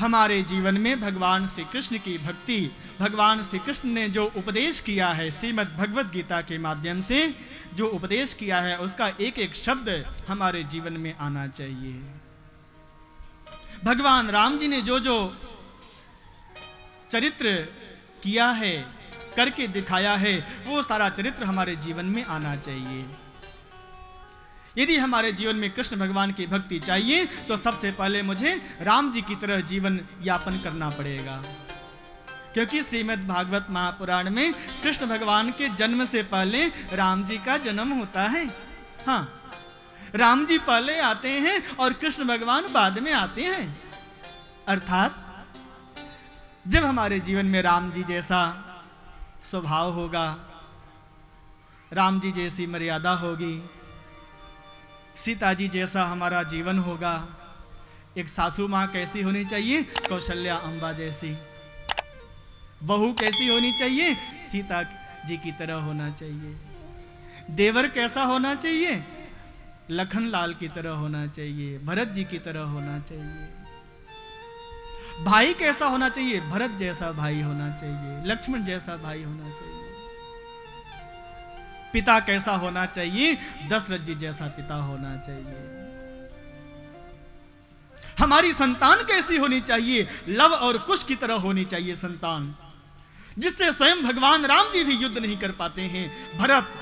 हमारे जीवन में भगवान श्री कृष्ण की भक्ति, भगवान श्री कृष्ण ने जो उपदेश किया है, श्रीमद् भगवद गीता के माध्यम से जो उपदेश किया है, उसका एक एक शब्द हमारे जीवन में आना चाहिए। भगवान राम जी ने जो जो चरित्र किया है, करके दिखाया है, वो सारा चरित्र हमारे जीवन में आना चाहिए। यदि हमारे जीवन में कृष्ण भगवान की भक्ति चाहिए तो सबसे पहले मुझे राम जी की तरह जीवन यापन करना पड़ेगा, क्योंकि श्रीमद् भागवत महापुराण में कृष्ण भगवान के जन्म से पहले राम जी का जन्म होता है। हाँ, राम जी पहले आते हैं और कृष्ण भगवान बाद में आते हैं। अर्थात जब हमारे जीवन में राम जी जैसा स्वभाव होगा, राम जी जैसी मर्यादा होगी, सीता जी जैसा हमारा जीवन होगा। एक सासू माँ कैसी होनी चाहिए? कौशल्या अम्बा जैसी। बहू कैसी होनी चाहिए? सीता जी की तरह होना चाहिए। देवर कैसा होना चाहिए? लखन लाल की तरह होना चाहिए, भरत जी की तरह होना चाहिए। भाई कैसा होना चाहिए? भरत जैसा भाई होना चाहिए, लक्ष्मण जैसा भाई होना चाहिए। पिता कैसा होना चाहिए? दशरथ जी जैसा पिता होना चाहिए। हमारी संतान कैसी होनी चाहिए? लव और कुश की तरह होनी चाहिए संतान, जिससे स्वयं भगवान राम जी भी युद्ध नहीं कर पाते हैं। भरत,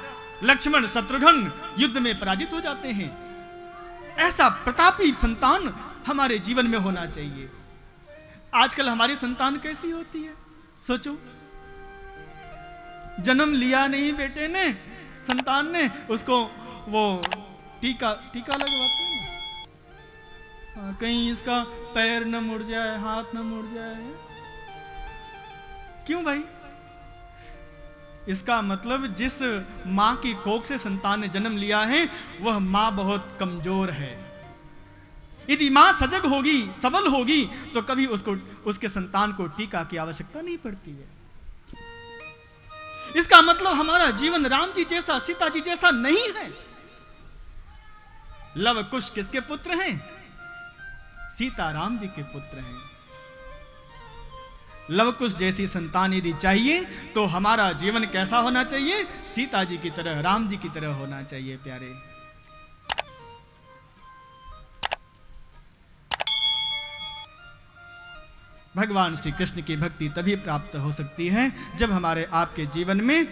लक्ष्मण, शत्रुघ्न युद्ध में पराजित हो जाते हैं। ऐसा प्रतापी संतान हमारे जीवन में होना चाहिए। आजकल हमारी संतान कैसी होती है? सोचो, जन्म लिया नहीं बेटे ने, संतान ने, उसको वो टीका लगवाते हैं ना, कहीं इसका पैर न मुड़ जाए, हाथ न मुड़ जाए। क्यों भाई? इसका मतलब जिस मां की कोख से संतान ने जन्म लिया है, वह मां बहुत कमजोर है। यदि मां सजग होगी, सबल होगी, तो कभी उसके संतान को टीका की आवश्यकता नहीं पड़ती है। इसका मतलब हमारा जीवन राम जी जैसा, सीता जी जैसा नहीं है। लव कुश किसके पुत्र हैं? सीता राम जी के पुत्र हैं। लव कुश जैसी संतान यदि चाहिए तो हमारा जीवन कैसा होना चाहिए? सीता जी की तरह, राम जी की तरह होना चाहिए। प्यारे, भगवान श्री कृष्ण की भक्ति तभी प्राप्त हो सकती है जब हमारे आपके जीवन में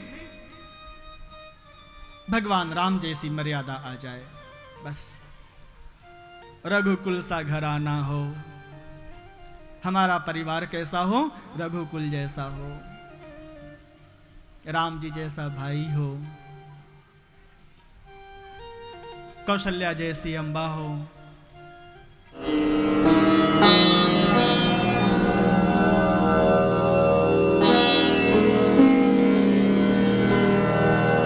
भगवान राम जैसी मर्यादा आ जाए। बस रघुकुल सा घराना हो, हमारा परिवार कैसा हो? रघुकुल जैसा हो, राम जी जैसा भाई हो, कौशल्या जैसी अम्बा हो,